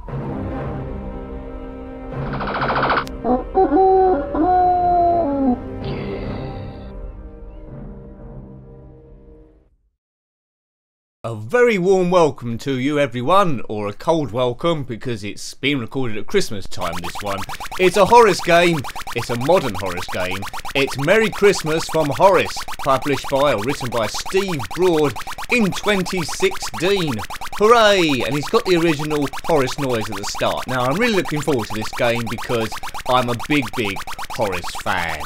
A very warm welcome to you everyone, or a cold welcome because it's being recorded at Christmas time, this one. It's a Horace game, it's a modern Horace game. It's Merry Christmas from Horace, published by or written by Steve Broad in 2016. Hooray! And he's got the original Horace noise at the start. Now I'm really looking forward to this game because I'm a big Horace fan.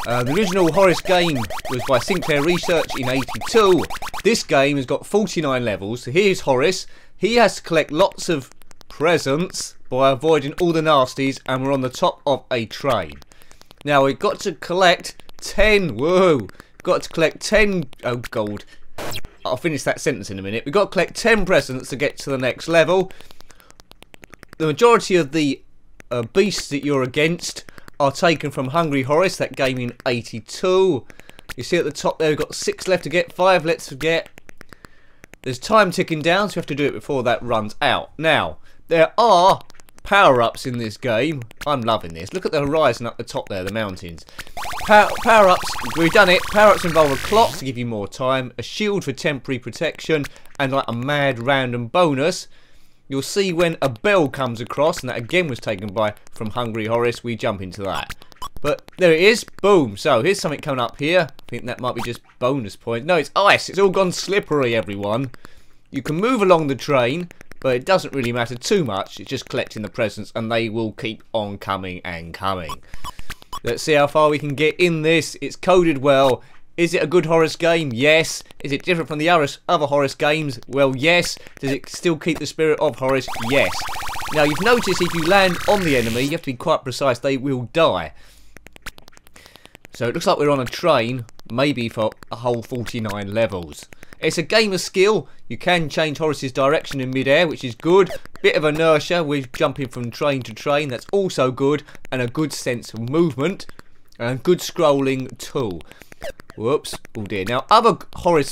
The original Horace game was by Sinclair Research in '82. This game has got 49 levels. So here's Horace. He has to collect lots of presents by avoiding all the nasties, and we're on the top of a train. Now we've got to collect 10. Whoa! Got to collect 10. Oh, gold. I'll finish that sentence in a minute. We've got to collect 10 presents to get to the next level. The majority of the beasts that you're against are taken from Hungry Horace, that game in '82. You see at the top there we've got 6 left to get, 5 left to get. There's time ticking down, so you have to do it before that runs out. Now, there are power-ups in this game. I'm loving this. Look at the horizon up the top there, the mountains. Power-ups, we've done it. Power-ups involve a clock to give you more time, a shield for temporary protection, and like a mad random bonus. You'll see when a bell comes across, and that again was taken from Hungry Horace, we jump into that. But there it is, boom. So here's something coming up here. I think that might be just bonus point. No, it's ice. It's all gone slippery, everyone. You can move along the train, but it doesn't really matter too much. It's just collecting the presents, and they will keep on coming and coming. Let's see how far we can get in this. It's coded well. Is it a good Horace game? Yes. Is it different from the other Horace games? Well, yes. Does it still keep the spirit of Horace? Yes. Now, you've noticed if you land on the enemy, you have to be quite precise, they will die. So it looks like we're on a train, maybe for a whole 49 levels. It's a game of skill. You can change Horace's direction in mid-air, which is good. Bit of inertia, we're jumping from train to train, that's also good. And a good sense of movement. And good scrolling too. Whoops, oh dear. Now, other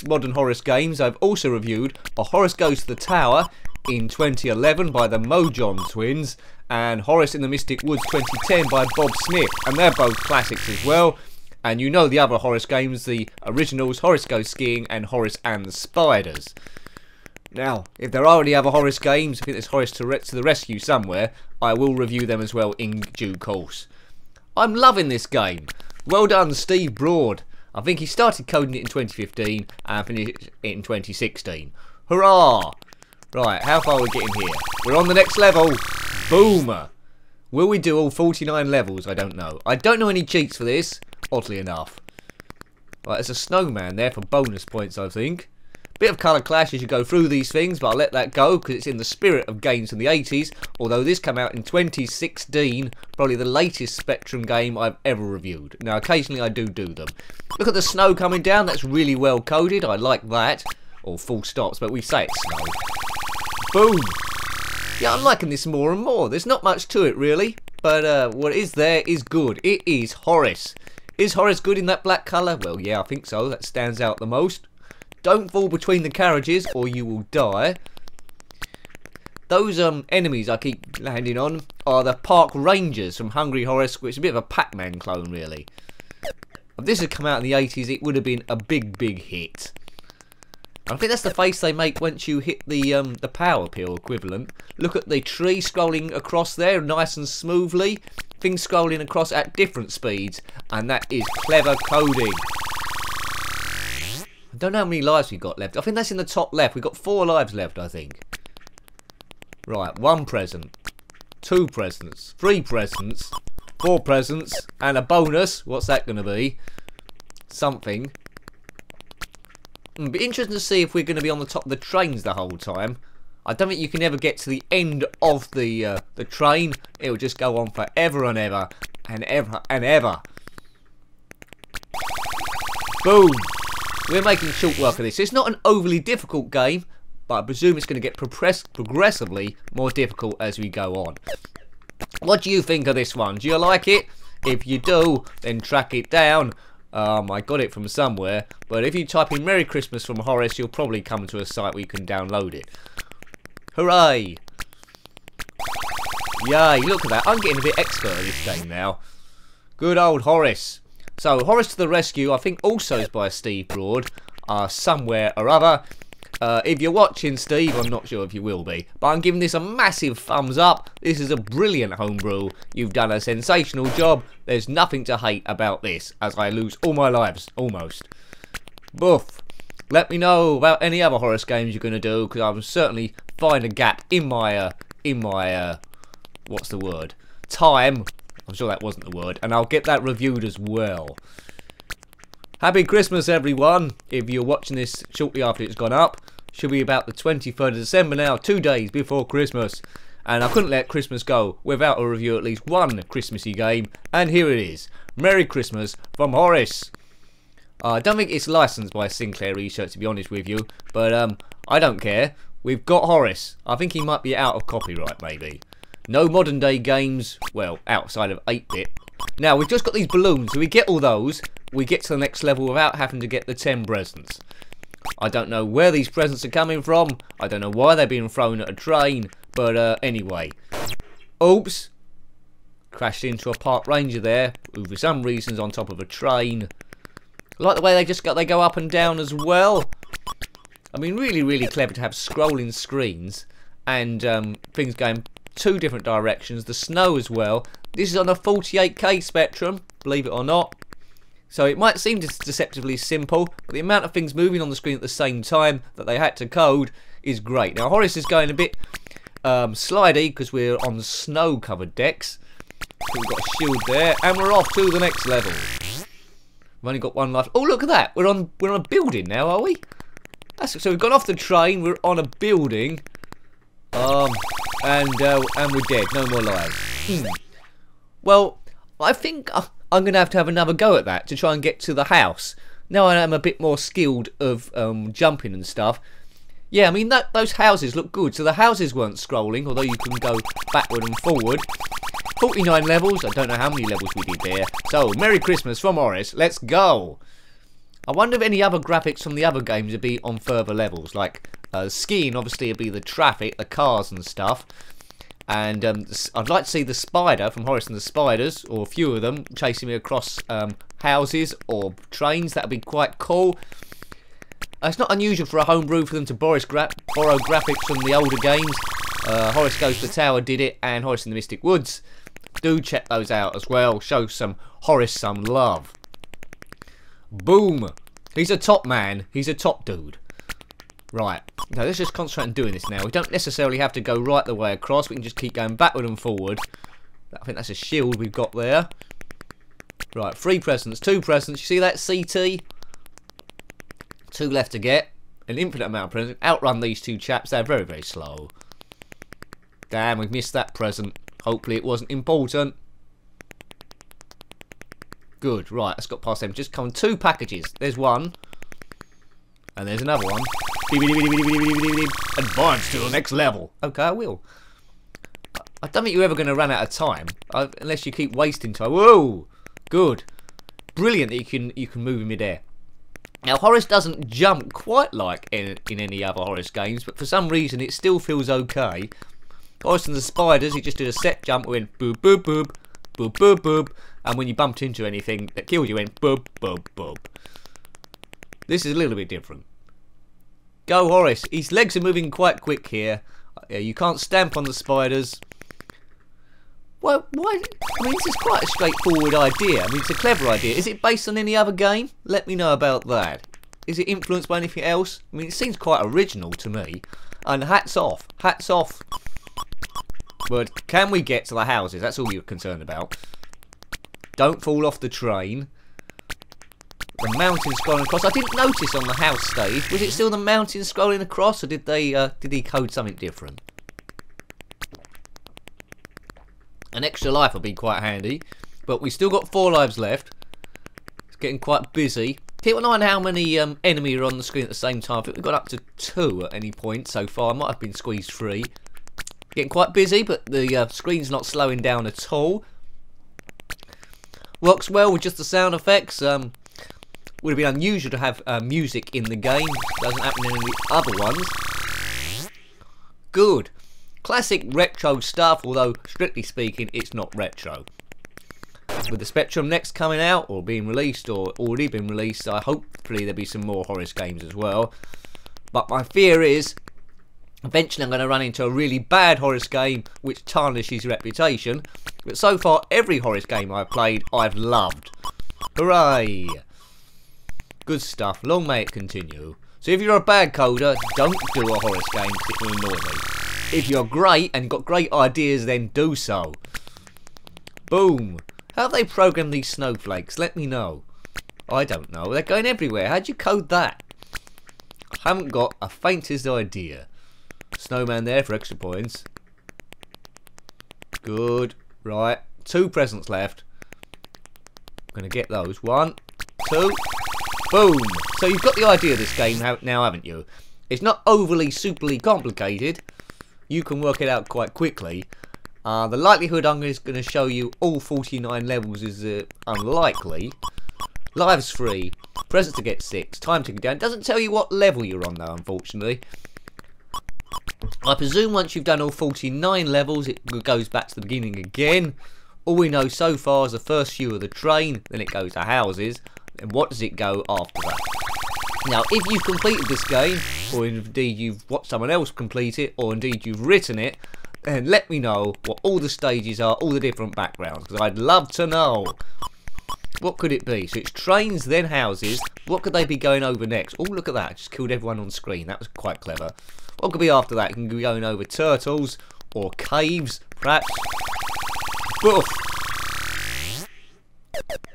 modern Horace games I've also reviewed are Horace Goes to the Tower in 2011 by the Mojon twins, and Horace in the Mystic Woods 2010 by Bob Smith, and they're both classics as well. And you know the other Horace games, the originals, Horace Goes Skiing and Horace and the Spiders. Now, if there are any other Horace games, I think there's Horace to the Rescue somewhere, I will review them as well in due course. I'm loving this game. Well done, Steve Broad. I think he started coding it in 2015 and finished it in 2016. Hurrah! Right, how far are we getting here? We're on the next level. Boomer. Will we do all 49 levels? I don't know. I don't know any cheats for this, oddly enough. Right, there's a snowman there for bonus points, I think. Bit of colour clash as you go through these things, but I'll let that go because it's in the spirit of games in the 80s. Although this came out in 2016, probably the latest Spectrum game I've ever reviewed. Now, occasionally I do them. Look at the snow coming down. That's really well coded. I like that. Or full stops, but we say it's snow. Boom. Yeah, I'm liking this more and more. There's not much to it, really. But what is there is good. It is Horace. Is Horace good in that black colour? Well, yeah, I think so. That stands out the most. Don't fall between the carriages or you will die. Those enemies I keep landing on are the park rangers from Hungry Horace, which is a bit of a Pac-Man clone, really. If this had come out in the 80s, it would have been a big hit. I think that's the face they make once you hit the power pill equivalent. Look at the tree scrolling across there nice and smoothly. Things scrolling across at different speeds, and that is clever coding. I don't know how many lives we've got left. I think that's in the top left. We've got 4 lives left, I think. Right, 1 present, 2 presents, 3 presents, 4 presents, and a bonus. What's that going to be? Something. It'll be interesting to see if we're going to be on the top of the trains the whole time. I don't think you can ever get to the end of the train. It'll just go on forever and ever and ever and ever. Boom. We're making short work of this. It's not an overly difficult game, but I presume it's going to get progressively more difficult as we go on. What do you think of this one? Do you like it? If you do, then track it down. I got it from somewhere, but if you type in Merry Christmas from Horace, you'll probably come to a site where you can download it. Hooray! Yay, look at that. I'm getting a bit expert at this game now. Good old Horace. So, Horace to the Rescue, I think also is by Steve Broad, somewhere or other. If you're watching, Steve, I'm not sure if you will be, but I'm giving this a massive thumbs up. This is a brilliant homebrew. You've done a sensational job. There's nothing to hate about this, as I lose all my lives, almost. Boof. Let me know about any other Horace games you're going to do, because I'm certainly find a gap in my, what's the word? Time. I'm sure that wasn't the word. And I'll get that reviewed as well. Happy Christmas, everyone. If you're watching this shortly after it's gone up. Should be about the 23rd of December now. 2 days before Christmas. And I couldn't let Christmas go without a review of at least one Christmassy game. And here it is. Merry Christmas from Horace. I don't think it's licensed by Sinclair Research, to be honest with you. But I don't care. We've got Horace. I think he might be out of copyright, maybe. No modern day games, well, outside of 8-bit. Now, we've just got these balloons. So we get all those, we get to the next level without having to get the 10 presents. I don't know where these presents are coming from. I don't know why they're being thrown at a train. But anyway. Oops. Crashed into a park ranger there, who for some reason's on top of a train. I like the way they go up and down as well. I mean, really, really clever to have scrolling screens and things going 2 different directions. The snow as well. This is on a 48K Spectrum, believe it or not. So it might seem deceptively simple, but the amount of things moving on the screen at the same time that they had to code is great. Now Horace is going a bit slidey because we're on snow-covered decks. So we've got a shield there, and we're off to the next level. We've only got 1 life. Oh, look at that! We're on a building now, are we? So we've gone off the train. We're on a building. And we're dead. No more lives. Well, I think I'm going to have another go at that to try and get to the house. Now I am a bit more skilled of jumping and stuff. Yeah, I mean, those houses look good. So the houses weren't scrolling, although you can go backward and forward. 49 levels. I don't know how many levels we did there. So, Merry Christmas from Horace. Let's go. I wonder if any other graphics from the other games would be on further levels. Like, skiing, obviously, would be the traffic, the cars and stuff. And I'd like to see the spider from Horace and the Spiders, or a few of them, chasing me across houses or trains. That would be quite cool. It's not unusual for a homebrew for them to borrow graphics from the older games. Horace Goes to the Tower did it, and Horace in the Mystic Woods. Do check those out as well. Show some Horace some love. Boom. He's a top man. He's a top dude. Right. Now let's just concentrate on doing this now. We don't necessarily have to go right the way across. We can just keep going backward and forward. I think that's a shield we've got there. Right. 3 presents. 2 presents. You see that, CT? 2 left to get. An infinite amount of presents. Outrun these 2 chaps. They're very, very slow. Damn, we've missed that present. Hopefully it wasn't important. Good, right, let's got past them. Just come 2 packages. There's 1. And there's another one. Advance to the next level. Okay, I will. I don't think you're ever going to run out of time. Unless you keep wasting time. Whoa! Good. Brilliant that you can move in midair. Now, Horace doesn't jump quite like in any other Horace games, but for some reason it still feels okay. Horace and the Spiders, he just did a set jump, went boop, boop, boop, boop, boop, boop, and when you bumped into anything that killed you, went boop, boop, boop. This is a little bit different. Go, Horace. His legs are moving quite quick here. You can't stamp on the spiders. Well, why? I mean, this is quite a straightforward idea. I mean, it's a clever idea. Is it based on any other game? Let me know about that. Is it influenced by anything else? I mean, it seems quite original to me. And hats off. Hats off. But can we get to the houses? That's all you're concerned about. Don't fall off the train. The mountain scrolling across. I didn't notice on the house stage. Was it still the mountain scrolling across, or did he code something different? An extra life would be quite handy. But we still got 4 lives left. It's getting quite busy. Keep an eye on how many enemy are on the screen at the same time. I think we've got up to 2 at any point so far. I might have been squeezed 3. Getting quite busy, but the screen's not slowing down at all. Works well with just the sound effects. Would have been unusual to have music in the game. Doesn't happen in any other ones. Good. Classic retro stuff, although strictly speaking it's not retro. With the Spectrum next coming out, or being released, or already been released, hopefully there'll be some more Horace games as well. But my fear is, eventually I'm going to run into a really bad Horace game which tarnishes reputation. But so far, every Horace game I've played, I've loved. Hooray! Good stuff. Long may it continue. So if you're a bad coder, don't do a Horace game that will annoy me. If you're great and got great ideas, then do so. Boom. How have they programmed these snowflakes? Let me know. I don't know. They're going everywhere. How'd you code that? I haven't got a faintest idea. Snowman there for extra points. Good. Right. 2 presents left. I'm going to get those. 1, 2. Boom. So you've got the idea of this game now, haven't you? It's not overly, superly complicated. You can work it out quite quickly. The likelihood I'm just going to show you all 49 levels is unlikely. Lives free. Presents to get 6. Time ticking down. Doesn't tell you what level you're on though, unfortunately. I presume once you've done all 49 levels, it goes back to the beginning again. All we know so far is the first few of the train, then it goes to houses. And what does it go after that? Now, if you've completed this game, or indeed you've watched someone else complete it, or indeed you've written it, then let me know what all the stages are, all the different backgrounds, because I'd love to know. What could it be? So it's trains, then houses. What could they be going over next? Oh, look at that. Just killed everyone on screen. That was quite clever. What could be after that? You can be going over turtles, or caves, perhaps. Boof.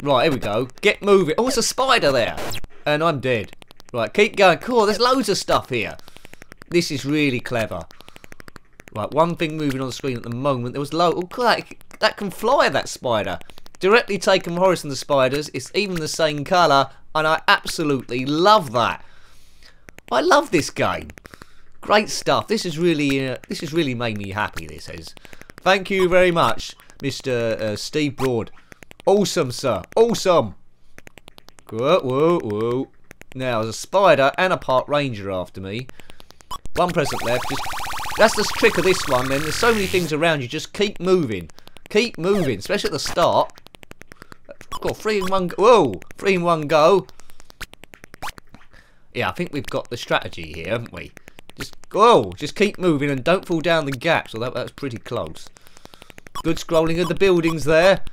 Right, here we go. Get moving. Oh, it's a spider there. And I'm dead. Right, keep going. Cool, there's loads of stuff here. This is really clever. Right, one thing moving on the screen at the moment. There was oh, that can fly, that spider. Directly taken from Horace and the Spiders. It's even the same colour. And I absolutely love that. I love this game. Great stuff. This has really made me happy, this has. Thank you very much, Mr. Steve Broad. Awesome, sir. Awesome. Whoa, whoa, whoa. Now, there's a spider and a park ranger after me. 1 present left. That's the trick of this one, then. There's so many things around you. Just keep moving. Keep moving, especially at the start. Got 3 in 1 go. Whoa! 3 in 1 go. Yeah, I think we've got the strategy here, haven't we? Just keep moving and don't fall down the gaps. Although that's pretty close. Good scrolling of the buildings there.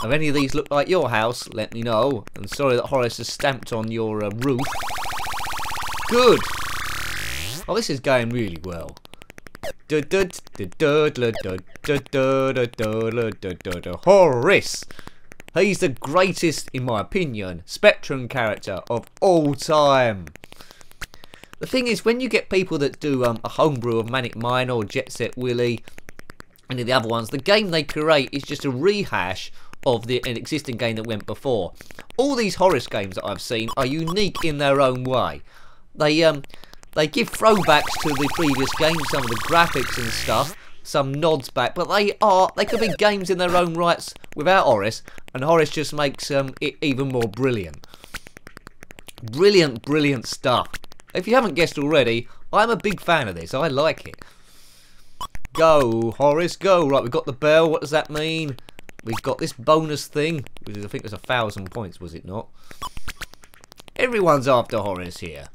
If any of these look like your house, let me know. And sorry that Horace has stamped on your roof. Good. Oh, this is going really well. Horace. He's the greatest, in my opinion, Spectrum character of all time. The thing is, when you get people that do a homebrew of Manic Miner or Jet Set Willy, and the other ones, the game they create is just a rehash of an existing game that went before. All these Horace games that I've seen are unique in their own way. They give throwbacks to the previous games, some of the graphics and stuff, some nods back, but they could be games in their own rights without Horace, and Horace just makes it even more brilliant. Brilliant, brilliant stuff. If you haven't guessed already, I'm a big fan of this. I like it. Go, Horace, go. Right, we've got the bell. What does that mean? We've got this bonus thing, which is, I think, it was 1,000 points, was it not? Everyone's after Horace here.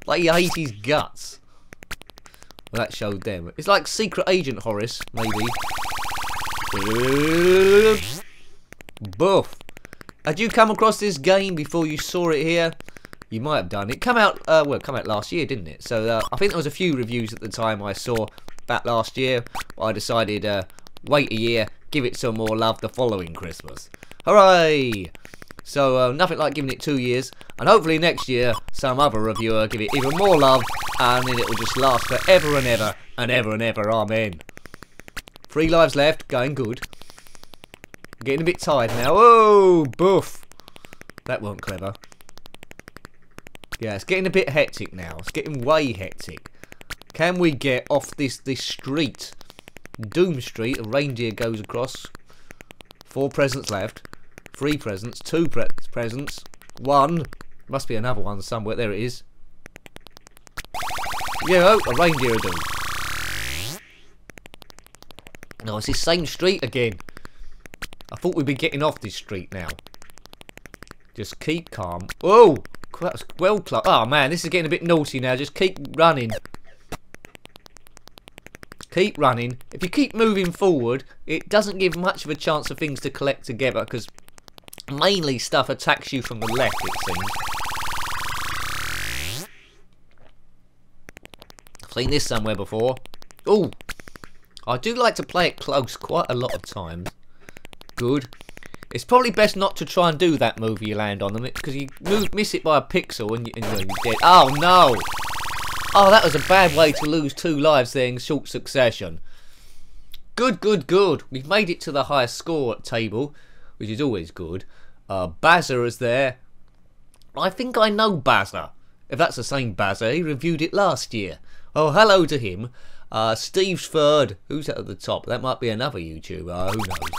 Like, he hates his guts. Well, that showed them. It's like Secret Agent Horace, maybe. Boof. Had you come across this game before you saw it here? You might have done. It came out, well, it came out last year, didn't it? So, I think there was a few reviews at the time I saw that last year. But I decided, wait a year, give it some more love the following Christmas. Hooray! So, nothing like giving it 2 years. And hopefully next year, some other reviewer give it even more love. And then it will just last forever and ever, and ever and ever. Amen. 3 lives left. Going good. Getting a bit tired now. Oh, boof. That wasn't clever. Yeah, it's getting a bit hectic now. It's getting way hectic. Can we get off this street? Doom Street. A reindeer goes across. 4 presents left. 3 presents. 2 presents. 1. Must be another one somewhere. There it is. Yeah, oh, a reindeer will do. No, it's this same street again. I thought we'd be getting off this street now. Just keep calm. Oh, that's well close. Oh man, this is getting a bit naughty now. Just keep running. Keep running. If you keep moving forward, it doesn't give much of a chance for things to collect together, because mainly stuff attacks you from the left, it seems. I've seen this somewhere before. Oh, I do like to play it close quite a lot of times. Good. It's probably best not to try and do that move you land on them, because you miss it by a pixel and you're dead. Oh no! Oh, that was a bad way to lose 2 lives there in short succession. Good, good, good. We've made it to the highest score table, which is always good. Bazza is there. I think I know Bazza. If that's the same Bazza, he reviewed it last year. Oh, hello to him. Steve's third. Who's that at the top? That might be another YouTuber. Who knows?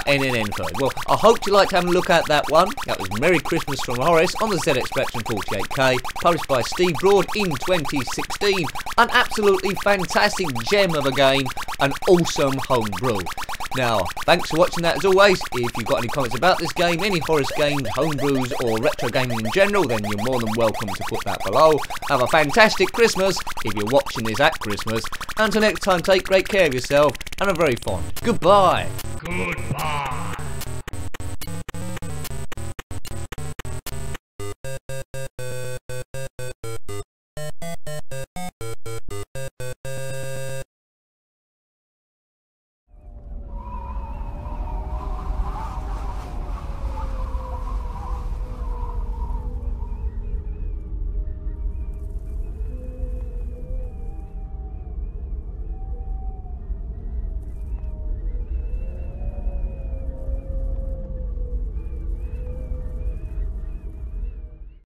NNN third. Well, I hope you liked having a look at that one. That was Merry Christmas from Horace on the ZX Spectrum 48K, published by Steve Broad in 2016. An absolutely fantastic gem of a game. An awesome homebrew. Now, thanks for watching that as always. If you've got any comments about this game, any Horace games, homebrews, or retro gaming in general, then you're more than welcome to put that below. Have a fantastic Christmas if you're watching this at Christmas. Until next time, take great care of yourself and a very fond goodbye. Goodbye.